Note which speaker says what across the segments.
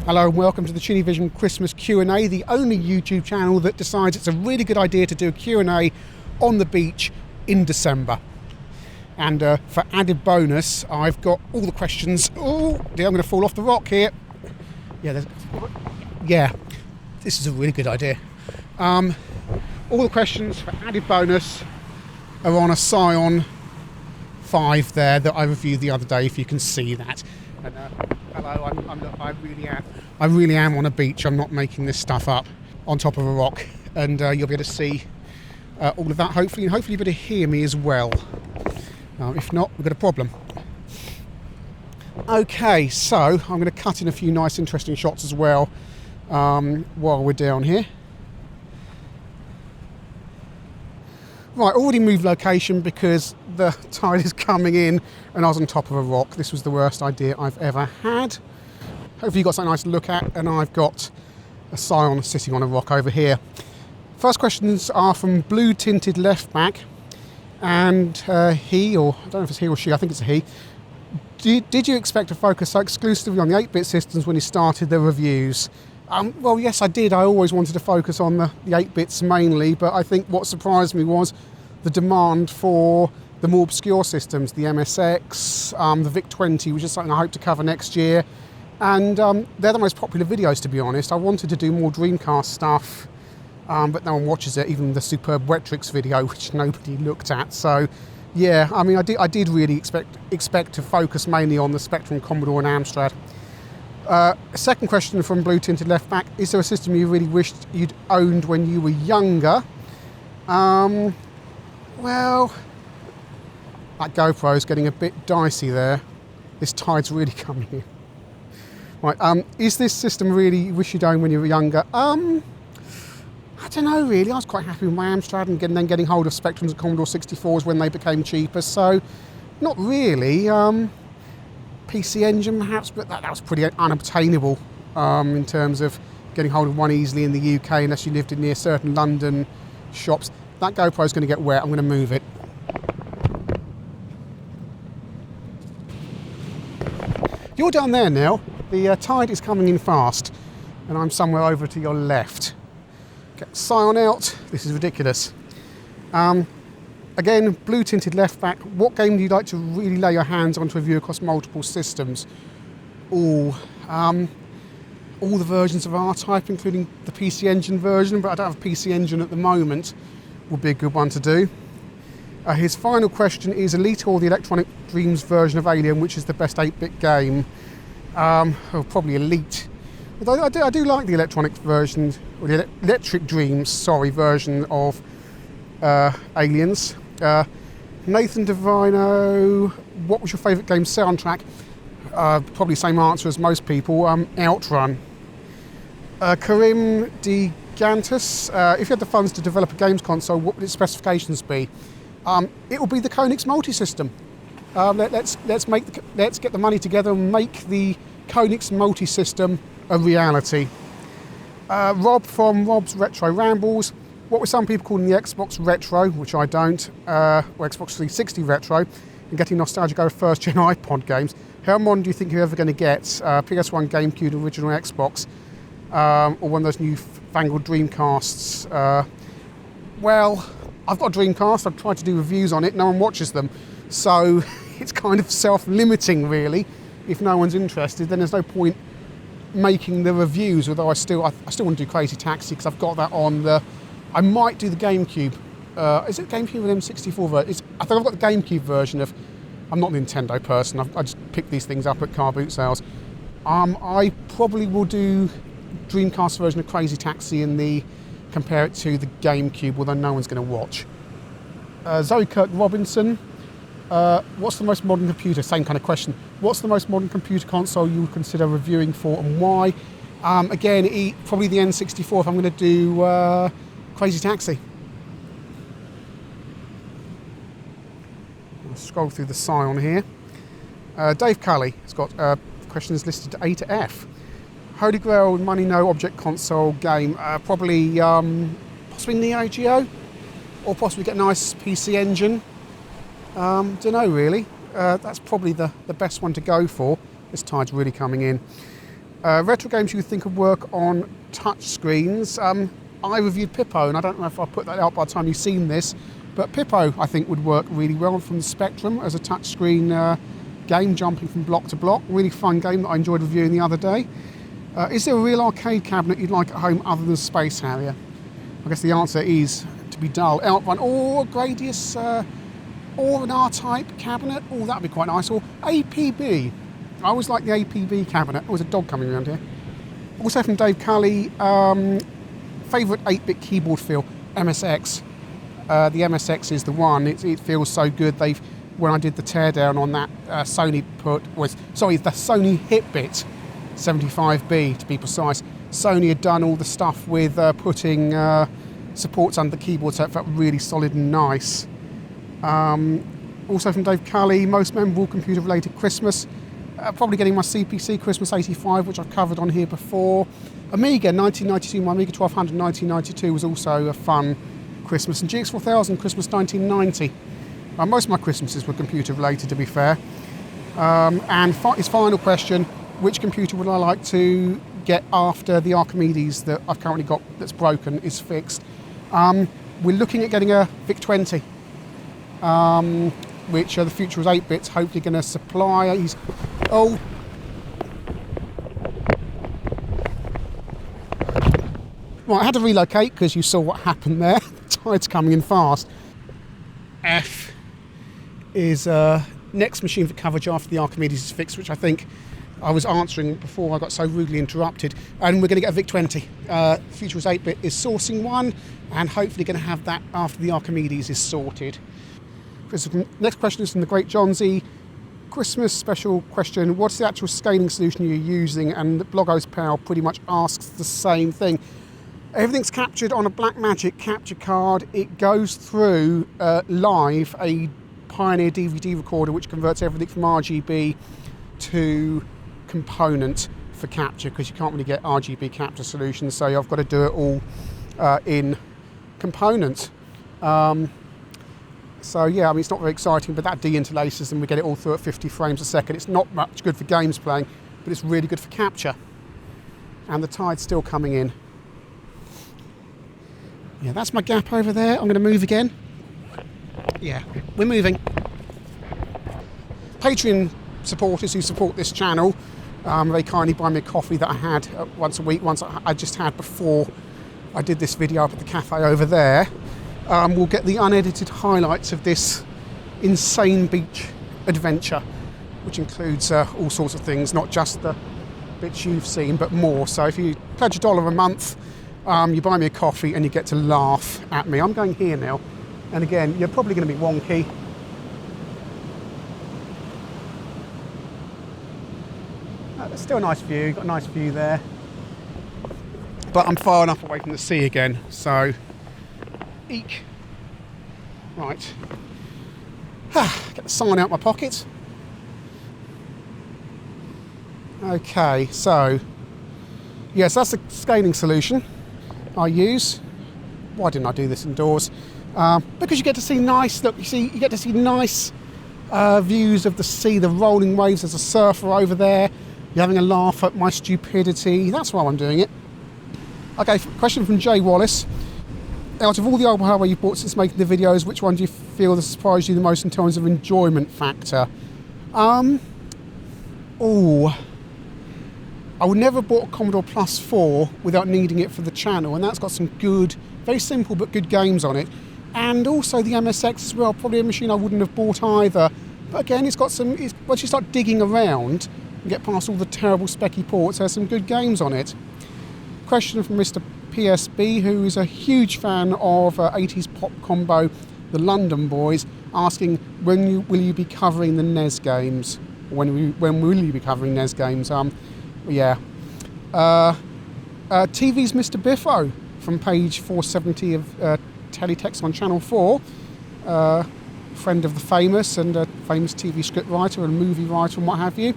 Speaker 1: Hello and welcome to the ChinnyVision Christmas Q&A, the only YouTube channel that decides it's a really good idea to do a Q&A on the beach in December. And for added bonus, I've got all the questions. Oh dear, I'm going to fall off the rock here. Yeah, this is a really good idea. All the questions for added bonus are on a Scion 5 there that I reviewed the other day, if you can see that. And, hello, I really am on a beach. I'm not making this stuff up on top of a rock, and you'll be able to see all of that hopefully, and hopefully you'll be able to hear me as well. If not, we've got a problem. Okay, so I'm going to cut in a few nice interesting shots as well while we're down here. Right, already moved location because the tide is coming in and I was on top of a rock. This was the worst idea I've ever had. Hopefully you've got something nice to look at, and I've got a Scion sitting on a rock over here. First questions are from Blue Tinted Left Back, and he, or I don't know if it's he or she, I think it's a he. Did you expect to focus so exclusively on the 8-bit systems when you started the reviews? Well, yes, I did. I always wanted to focus on the 8-bits mainly, but I think what surprised me was the demand for the more obscure systems, the MSX, the VIC-20, which is something I hope to cover next year. And they're the most popular videos, to be honest. I wanted to do more Dreamcast stuff, but no one watches it, even the superb Wetrix video, which nobody looked at. So, yeah, I mean, I did really expect to focus mainly on the Spectrum, Commodore and Amstrad. Second question from Blue Tinted Left Back: is there a system you really wished you'd owned when you were younger? Well, that GoPro's getting a bit dicey there. This tide's really coming in. Right, is this system really you wish you'd owned when you were younger? I don't know really. I was quite happy with my Amstrad, and then getting hold of Spectrums and Commodore 64s when they became cheaper, so not really. PC Engine perhaps, but that was pretty unobtainable in terms of getting hold of one easily in the UK unless you lived near certain London shops. That GoPro's going to get wet. I'm going to move it. You're down there now. The tide is coming in fast, and I'm somewhere over to your left. Get Scion out. This is ridiculous. Again, Blue Tinted Left Back, what game do you like to really lay your hands on to review across multiple systems? All the versions of R-Type, including the PC Engine version, but I don't have a PC Engine at the moment, would be a good one to do. His final question is Elite or the Electronic Dreams version of Alien, which is the best 8-bit game? Probably Elite. Although I do like the electronic version, or the Electric Dreams, version of Aliens. Nathan Divino, what was your favourite game soundtrack? Probably same answer as most people, Outrun. Karim D. Gantus, if you had the funds to develop a games console, what would its specifications be? It will be the Konix multi-system. Let's get the money together and make the Konix multi-system a reality. Rob from Rob's Retro Rambles, what were some people calling the Xbox Retro, which I don't, or Xbox 360 Retro, and getting nostalgic over first-gen iPod games. How modern do you think you're ever going to get? PS1, GameCube, original Xbox, or one of those new fangled Dreamcasts? Well, I've got a Dreamcast. I've tried to do reviews on it. No one watches them. So it's kind of self-limiting, really. If no one's interested, then there's no point making the reviews, although I still want to do Crazy Taxi because I've got that on the... I might do the GameCube. Is it GameCube or M64 version? I think I've got the GameCube version of... I'm not a Nintendo person. I just pick these things up at car boot sales. I probably will do Dreamcast version of Crazy Taxi and compare it to the GameCube, although no one's going to watch. Zoe Kirk Robinson, what's the most modern computer? Same kind of question. What's the most modern computer console you would consider reviewing for, and why? Again, probably the N64 if I'm going to do Crazy Taxi. I'll scroll through the Scion here. Dave Cully has got questions listed A to F. Holy Grail Money No Object Console game, probably possibly Neo Geo, or possibly get a nice PC Engine. Don't know really. That's probably the best one to go for. This tide's really coming in. Retro games you would think would work on touch screens. I reviewed Pippo, and I don't know if I'll put that out by the time you've seen this, but Pippo I think would work really well from the Spectrum as a touchscreen game, jumping from block to block. Really fun game that I enjoyed reviewing the other day. Is there a real arcade cabinet you'd like at home other than Space Harrier? I guess the answer is to be dull. Outrun or Gradius or an R-Type cabinet. Oh, that'd be quite nice. Or APB. I always like the APB cabinet. Oh, there's a dog coming around here. Also from Dave Cully, favourite 8-bit keyboard feel, MSX. The MSX is the one. It feels so good. When I did the teardown on that, the Sony Hitbit 75B to be precise. Sony had done all the stuff with putting supports under the keyboard, so it felt really solid and nice. Also from Dave Cully, most memorable computer-related Christmas. Probably getting my CPC Christmas 85, which I've covered on here before. Amiga 1992, my Amiga 1200 1992 was also a fun Christmas. And GX4000 Christmas 1990. Most of my Christmases were computer-related, to be fair. And his final question, which computer would I like to get after the Archimedes that I've currently got that's broken is fixed? We're looking at getting a VIC-20. Which the future is 8-bits, hopefully going to supply. Right, I had to relocate because you saw what happened there. The tide's coming in fast. F is next machine for coverage after the Archimedes is fixed, which I think I was answering before I got so rudely interrupted. And we're going to get a VIC-20. Future is 8-bit is sourcing one, and hopefully going to have that after the Archimedes is sorted. Next question is from the great John Z. Christmas special question. What's the actual scaling solution you're using? And Blogos Pal pretty much asks the same thing. Everything's captured on a Blackmagic capture card. It goes through live a Pioneer DVD recorder which converts everything from RGB to component for capture, because you can't really get RGB capture solutions, so I've got to do it all in component. So yeah, I mean, it's not very exciting, but that deinterlaces and we get it all through at 50 frames a second. It's not much good for games playing, but it's really good for capture. And the tide's still coming in. Yeah, that's my gap over there. I'm going to move again. Yeah, we're moving. Patreon supporters who support this channel, they kindly buy me a coffee that I had once a week, once I just had before I did this video up at the cafe over there. We'll get the unedited highlights of this insane beach adventure, which includes all sorts of things, not just the bits you've seen, but more. So if you pledge $1 a month, you buy me a coffee and you get to laugh at me. I'm going here now, and again, you're probably going to be wonky. Still a nice view, got a nice view there. But I'm far enough away from the sea again, so eek. Right. Get the sign out my pocket. Okay, so yes, that's the scaling solution I use. Why didn't I do this indoors? Because you get to see nice. Look, you get to see nice views of the sea, the rolling waves. There's a surfer over there. You're having a laugh at my stupidity. That's why I'm doing it. Okay, question from Jay Wallace. Out of all the old hardware you've bought since making the videos, which one do you feel has surprised you the most in terms of enjoyment factor? I would never have bought a Commodore Plus 4 without needing it for the channel, and that's got some good, very simple but good games on it. And also the MSX as well, probably a machine I wouldn't have bought either. But again, it's got some, once you start digging around and get past all the terrible specky ports, there's some good games on it. Question from Mr. PSB, who is a huge fan of 80s pop combo, the London Boys, asking when will you be covering the NES games? When will you be covering NES games? Yeah. TV's Mr. Biffo from page 470 of Teletext on Channel 4, friend of the famous and a famous TV script writer and movie writer and what have you,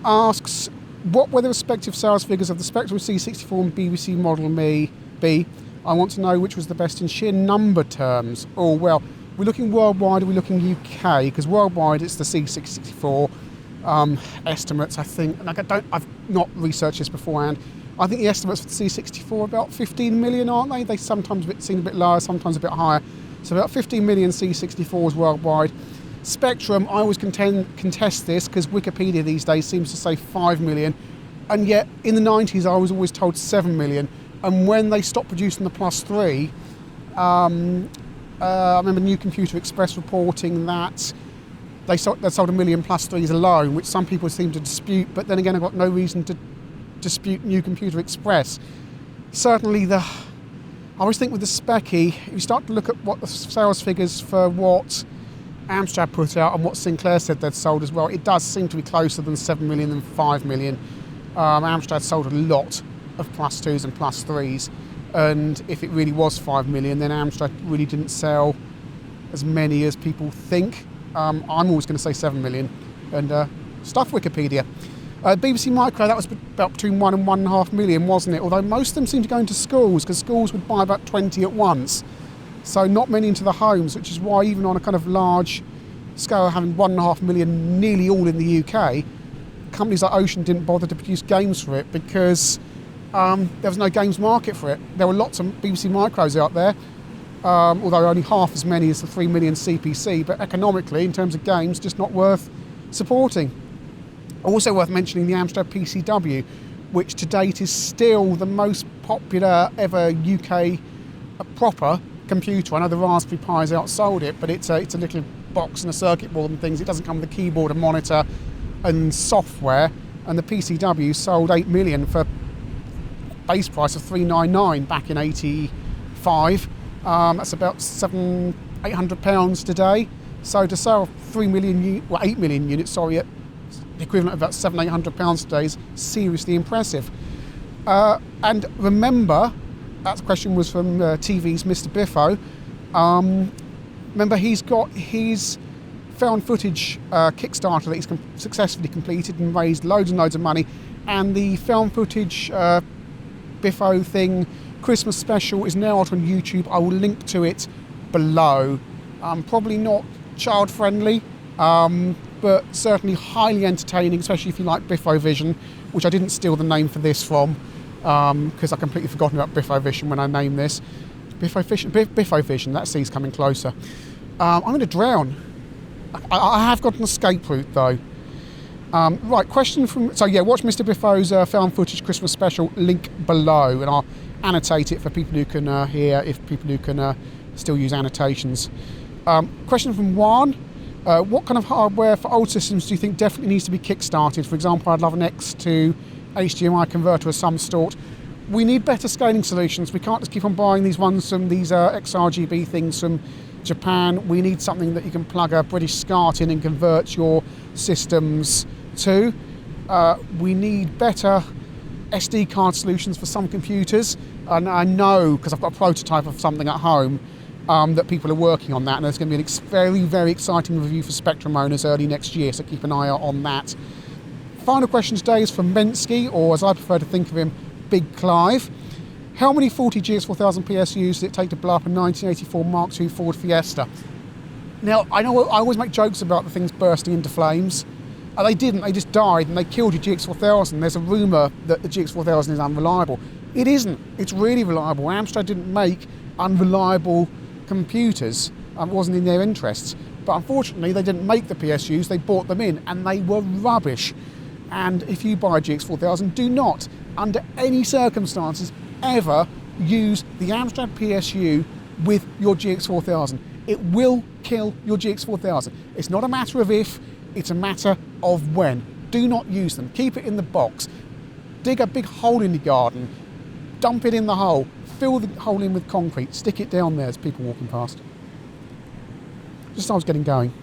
Speaker 1: asks, what were the respective sales figures of the Spectrum C64 and BBC Model Me be? I want to know which was the best in sheer number terms. Oh, well, we're looking worldwide or we're looking UK? Because worldwide it's the C64, estimates, I think, and I've not researched this beforehand. I think the estimates for the C64 are about 15 million, aren't they? They sometimes seem a bit lower, sometimes a bit higher. So about 15 million C64s worldwide. Spectrum, I always contest this because Wikipedia these days seems to say 5 million, and yet in the 90s I was always told 7 million. And when they stopped producing the Plus 3, I remember New Computer Express reporting that they sold 1 million Plus 3s alone, which some people seem to dispute, but then again I've got no reason to dispute New Computer Express. Certainly I always think with the Speccy, if you start to look at what the sales figures for what Amstrad put out and what Sinclair said they'd sold as well, it does seem to be closer than 7 million than 5 million. Amstrad sold a lot of Plus 2s and Plus 3s, and if it really was 5 million, then Amstrad really didn't sell as many as people think. I'm always going to say 7 million, and stuff Wikipedia. BBC Micro, that was about between 1 and 1.5 million, wasn't it? Although most of them seem to go into schools, because schools would buy about 20 at once. So not many into the homes, which is why even on a kind of large scale, having 1.5 million nearly all in the UK, companies like Ocean didn't bother to produce games for it because there was no games market for it. There were lots of BBC Micros out there, although only half as many as the 3 million CPC, but economically, in terms of games, just not worth supporting. Also worth mentioning the Amstrad PCW, which to date is still the most popular ever UK proper computer. I know the Raspberry Pi's outsold it, but it's a little box and a circuit board and things. It doesn't come with a keyboard, a monitor and software, and the PCW sold 8 million for base price of $399 back in 85. That's about £800 today. So to sell 8 million units, at the equivalent of about £700-800 today is seriously impressive. And remember, that question was from TV's Mr. Biffo. Remember, he's got his found footage Kickstarter that he's successfully completed and raised loads and loads of money. And the found footage Biffo thing Christmas special is now out on YouTube. I will link to it below. Probably not child friendly, but certainly highly entertaining, especially if you like Biffo Vision, which I didn't steal the name for this from, because I completely forgotten about Biffo Vision when I named this. Biffo Vision, that sea's coming closer. I'm going to drown. I have got an escape route though. Right, question from... So yeah, watch Mr. Biffo's found footage Christmas special, link below, and I'll annotate it for people who can hear, if people who can still use annotations. Question from Juan. What kind of hardware for old systems do you think definitely needs to be kickstarted? For example, I'd love an X to HDMI converter of some sort. We need better scaling solutions. We can't just keep on buying these ones from these XRGB things from Japan. We need something that you can plug a British SCART in and convert your systems to. We need better SD card solutions for some computers. And I know, because I've got a prototype of something at home, that people are working on that, and there's going to be a very, very exciting review for Spectrum owners early next year, so keep an eye out on that. Final question today is from Mensky, or as I prefer to think of him, Big Clive. How many 40 GX4000 PSUs did it take to blow up a 1984 Mark II Ford Fiesta? Now, I know I always make jokes about the things bursting into flames. They didn't, they just died and they killed your GX4000. There's a rumour that the GX4000 is unreliable. It isn't, it's really reliable. Amstrad didn't make unreliable computers. It wasn't in their interests. But unfortunately, they didn't make the PSUs, they bought them in, and they were rubbish. And if you buy a GX4000, do not, under any circumstances, ever use the Amstrad PSU with your GX4000. It will kill your GX4000. It's not a matter of if, it's a matter of when. Do not use them. Keep it in the box. Dig a big hole in the garden. Dump it in the hole. Fill the hole in with concrete. Stick it down there as people walking past. Just as I was getting going.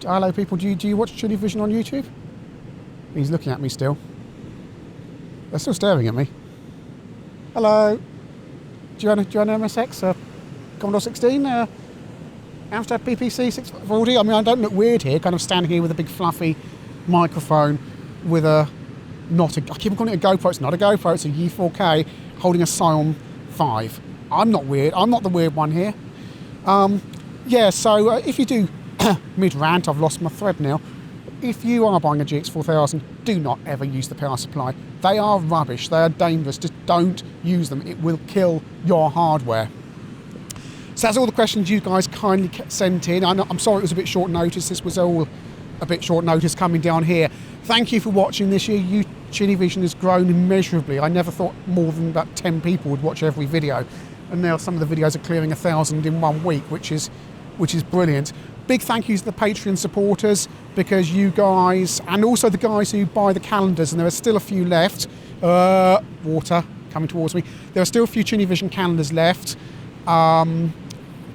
Speaker 1: Hello people, do you watch ChinnyVision on YouTube? He's looking at me still. They're still staring at me. Hello. Do you own an MSX? Commodore 16? Amstrad PPC 640? I mean, I don't look weird here, kind of standing here with a big fluffy microphone with I keep calling it a GoPro, it's not a GoPro, it's a U4K holding a Scion 5. I'm not weird, I'm not the weird one here. Yeah, so if you do, mid-rant, I've lost my thread now. If you are buying a GX 4000, do not ever use the power supply. They are rubbish, they are dangerous, just don't use them. It will kill your hardware. So that's all the questions you guys kindly sent in. I'm sorry it was a bit short notice, this was all a bit short notice coming down here. Thank you for watching this year. ChinnyVision has grown immeasurably. I never thought more than about 10 people would watch every video. And now some of the videos are clearing 1,000 in 1 week, which is brilliant. Big thank yous to the Patreon supporters, because you guys, and also the guys who buy the calendars, and there are still a few left. Water coming towards me. There are still a few ChinnyVision calendars left.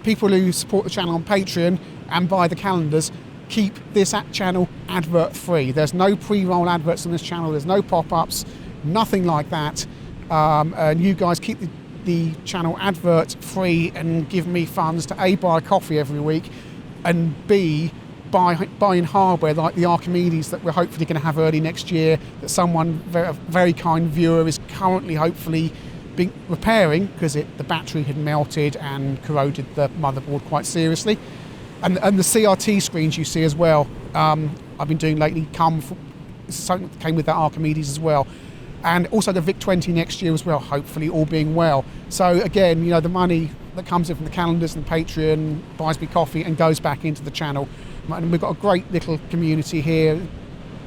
Speaker 1: People who support the channel on Patreon and buy the calendars keep this channel advert free. There's no pre-roll adverts on this channel. There's no pop-ups, nothing like that. And you guys keep the channel advert free and give me funds to A, buy coffee every week, and B, buying hardware like the Archimedes that we're hopefully going to have early next year, that someone, a very kind viewer, is currently hopefully repairing, because the battery had melted and corroded the motherboard quite seriously. And the CRT screens you see as well, I've been doing lately, came with that Archimedes as well. And also the VIC-20 next year as well, hopefully, all being well. So again, you know, the money that comes in from the calendars and Patreon buys me coffee and goes back into the channel. And we've got a great little community here.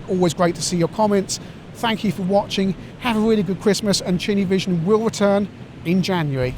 Speaker 1: Always great to see your comments. Thank you for watching. Have a really good Christmas, and ChinnyVision will return in January.